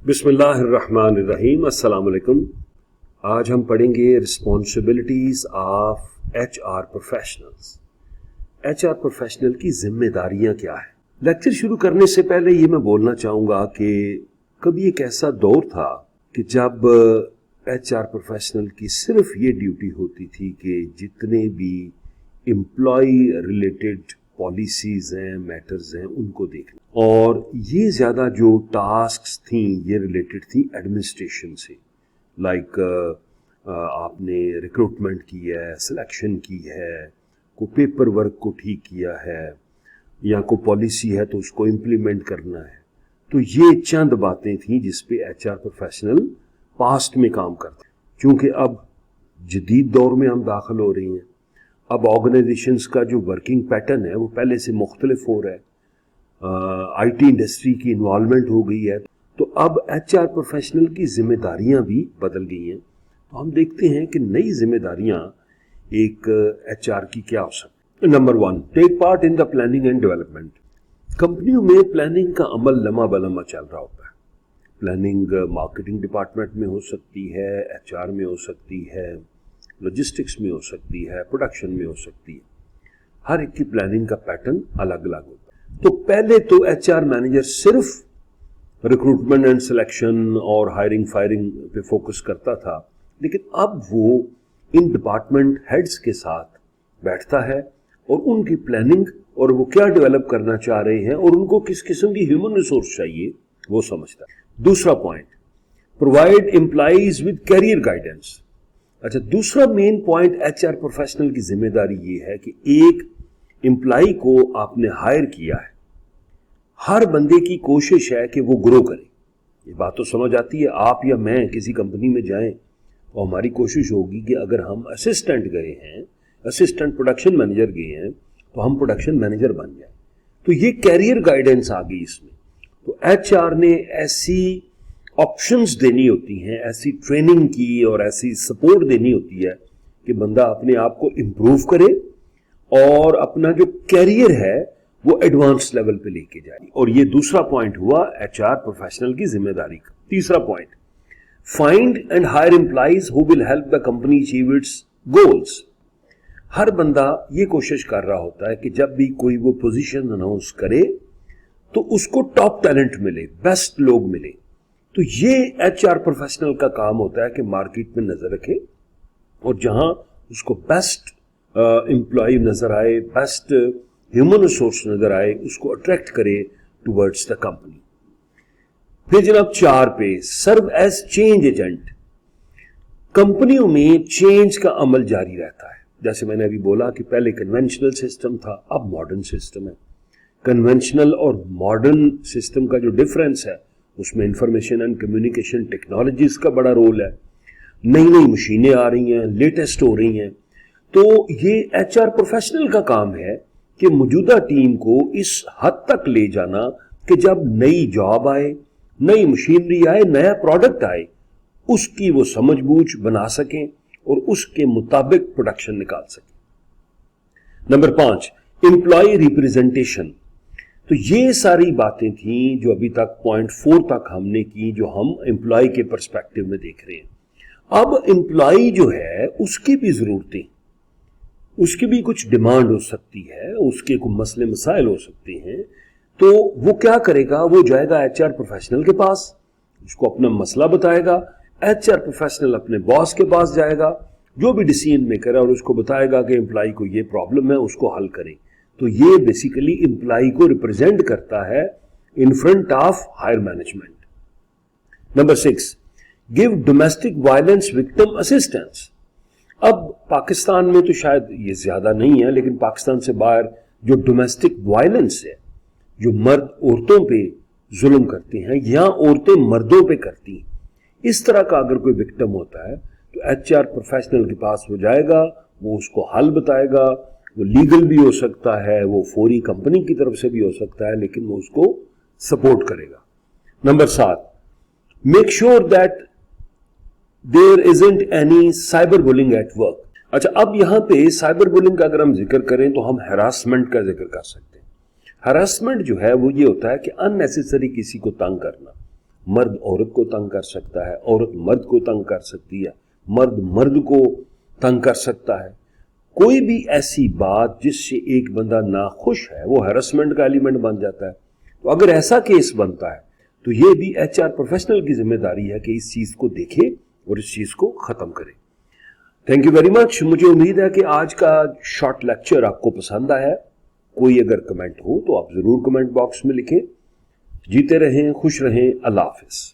बिस्मिल्लाहिर्रहमानिर्रहीम। अस्सलाम वालेकुम। आज हम पढ़ेंगे responsibilities of HR professionals. HR professional की जिम्मेदारियां क्या है। लेक्चर शुरू करने से पहले ये मैं बोलना चाहूँगा कि कभी एक ऐसा दौर था कि जब HR प्रोफेशनल की सिर्फ ये ड्यूटी होती थी कि जितने भी एम्प्लॉय रिलेटेड पॉलिसीज हैं, मैटर्स हैं, उनको देखना, और ये ज़्यादा जो टास्क्स थी ये रिलेटेड थी एडमिनिस्ट्रेशन से। लाइक आपने रिक्रूटमेंट की है, सिलेक्शन की है, को पेपर वर्क को ठीक किया है, या को पॉलिसी है तो उसको इम्प्लीमेंट करना है। तो ये चंद बातें थी जिस पे HR प्रोफेशनल पास्ट में काम करते। क्योंकि अब जदीद दौर में हम दाखिल हो रही हैं, अब ऑर्गेनाइजेशंस का जो वर्किंग पैटर्न है वो पहले से मुख्तलिफ हो रहा है। IT इंडस्ट्री की इन्वॉल्वमेंट हो गई है, तो अब HR प्रोफेशनल की जिम्मेदारियां भी बदल गई हैं। तो हम देखते हैं कि नई जिम्मेदारियां एक HR की क्या हो सकती है। Number 1, take part in the planning and development. कंपनियों में प्लानिंग का अमल लम्हा बलम्हा चल रहा होता है। प्लानिंग मार्केटिंग डिपार्टमेंट में हो सकती है, HR में हो सकती है, लॉजिस्टिक्स में हो सकती है, प्रोडक्शन में हो सकती है। हर एक की प्लानिंग का पैटर्न अलग अलग होता है। तो पहले तो HR मैनेजर सिर्फ रिक्रूटमेंट एंड सिलेक्शन और हायरिंग फायरिंग पे फोकस करता था, लेकिन अब वो इन डिपार्टमेंट हेड्स के साथ बैठता है और उनकी प्लानिंग और वो क्या डेवलप करना चाह रहे हैं और उनको किस किस्म की ह्यूमन रिसोर्स चाहिए वो समझता है। दूसरा point, provide employees with career guidance. अच्छा, दूसरा मेन पॉइंट HR प्रोफेशनल की जिम्मेदारी ये है कि एक एम्प्लॉय को आपने हायर किया है, हर बंदे की कोशिश है कि वो ग्रो करे। ये बात तो समझ आती है, आप या मैं किसी कंपनी में जाएं तो हमारी कोशिश होगी कि अगर हम असिस्टेंट गए हैं, असिस्टेंट प्रोडक्शन मैनेजर गए हैं, तो हम प्रोडक्शन मैनेजर बन जाए। तो ये कैरियर गाइडेंस आ गई इसमें। तो HR ने ऐसी ऑप्शंस देनी होती हैं, ऐसी ट्रेनिंग की और ऐसी सपोर्ट देनी होती है कि बंदा अपने आप को इम्प्रूव करे और अपना जो कैरियर है वो एडवांस लेवल पे लेके जाए। और ये दूसरा पॉइंट हुआ HR प्रोफेशनल की जिम्मेदारी का। तीसरा point, find and hire employees who will help the company achieve its goals. हर बंदा ये कोशिश कर रहा होता है कि जब भी कोई वो पोजीशन अनाउंस करे तो उसको टॉप टैलेंट मिले, बेस्ट लोग मिले। तो ये HR प्रोफेशनल का काम होता है कि मार्केट में नजर रखे और जहां उसको बेस्ट एम्प्लॉय नजर आए, बेस्ट ह्यूमन रिसोर्स नजर आए, उसको अट्रैक्ट करे टुवर्ड्स द कंपनी। फिर जनाब 4 पे, सर्व एज चेंज एजेंट। कंपनियों में चेंज का अमल जारी रहता है। जैसे मैंने अभी बोला कि पहले कन्वेंशनल सिस्टम था, अब मॉडर्न सिस्टम है। कन्वेंशनल और मॉडर्न सिस्टम का जो डिफरेंस है उसमें इंफॉर्मेशन एंड कम्युनिकेशन टेक्नोलॉजीज का बड़ा रोल है। नई नई मशीनें आ रही हैं, लेटेस्ट हो रही हैं। तो ये HR प्रोफेशनल का काम है कि मौजूदा टीम को इस हद तक ले जाना कि जब नई जॉब आए, नई मशीनरी आए, नया प्रोडक्ट आए, उसकी वो समझ बूझ बना सकें और उसके मुताबिक प्रोडक्शन निकाल सकें। Number 5, employee representation. तो ये सारी बातें थी जो अभी तक पॉइंट 4 तक हमने की, जो हम एम्प्लॉय के पर्सपेक्टिव में देख रहे हैं। अब एम्प्लॉय जो है उसकी भी जरूरतें, उसकी भी कुछ डिमांड हो सकती है, उसके कुछ मसले मसाइल हो सकते हैं। तो वो क्या करेगा, वो जाएगा HR प्रोफेशनल के पास, उसको अपना मसला बताएगा। HR प्रोफेशनल अपने बॉस के पास जाएगा, जो भी डिसीजन मेकर है, और उसको बताएगा कि एम्प्लॉय को ये प्रॉब्लम है, उसको हल करें। तो ये बेसिकली एम्प्लॉय को रिप्रेजेंट करता है in front of higher management. Number 6, give domestic violence victim assistance. अब पाकिस्तान में तो शायद ये ज्यादा नहीं है, लेकिन पाकिस्तान से बाहर जो डोमेस्टिक वायलेंस है, जो मर्द औरतों पे जुल्म करते हैं या औरतें मर्दों पे करती हैं, इस तरह का अगर कोई विक्टिम होता है तो HR प्रोफेशनल के पास हो जाएगा, वो उसको हल बताएगा। वो लीगल भी हो सकता है, वो फौरी कंपनी की तरफ से भी हो सकता है, लेकिन वो उसको सपोर्ट करेगा। Number 7, make sure that there isn't any cyber bullying at work. अच्छा, अब यहां पे साइबर बुलिंग का अगर हम जिक्र करें तो हम हैरासमेंट का जिक्र कर सकते हैं। हैरासमेंट जो है वो ये होता है कि अननेसेसरी किसी को तंग करना, مرد عورت کو تنگ کر سکتا ہے، عورت مرد کو تنگ کر سکتی ہے، مرد مرد کو تنگ کر سکتا ہے۔ کوئی بھی ایسی بات جس سے ایک بندہ ناخوش ہے وہ ہیرسمنٹ کا ایلیمنٹ بن جاتا ہے۔ تو اگر ایسا کیس بنتا ہے تو یہ بھی ایچ آر پروفیشنل کی ذمہ داری ہے کہ اس چیز کو دیکھے اور اس چیز کو ختم کرے۔ Thank you very much. مجھے امید ہے کہ آج کا شارٹ لیکچر آپ کو پسند آیا۔ کوئی اگر کمنٹ ہو تو آپ ضرور کمنٹ باکس میں لکھیں۔ جیتے رہیں، خوش رہیں، اللہ حافظ۔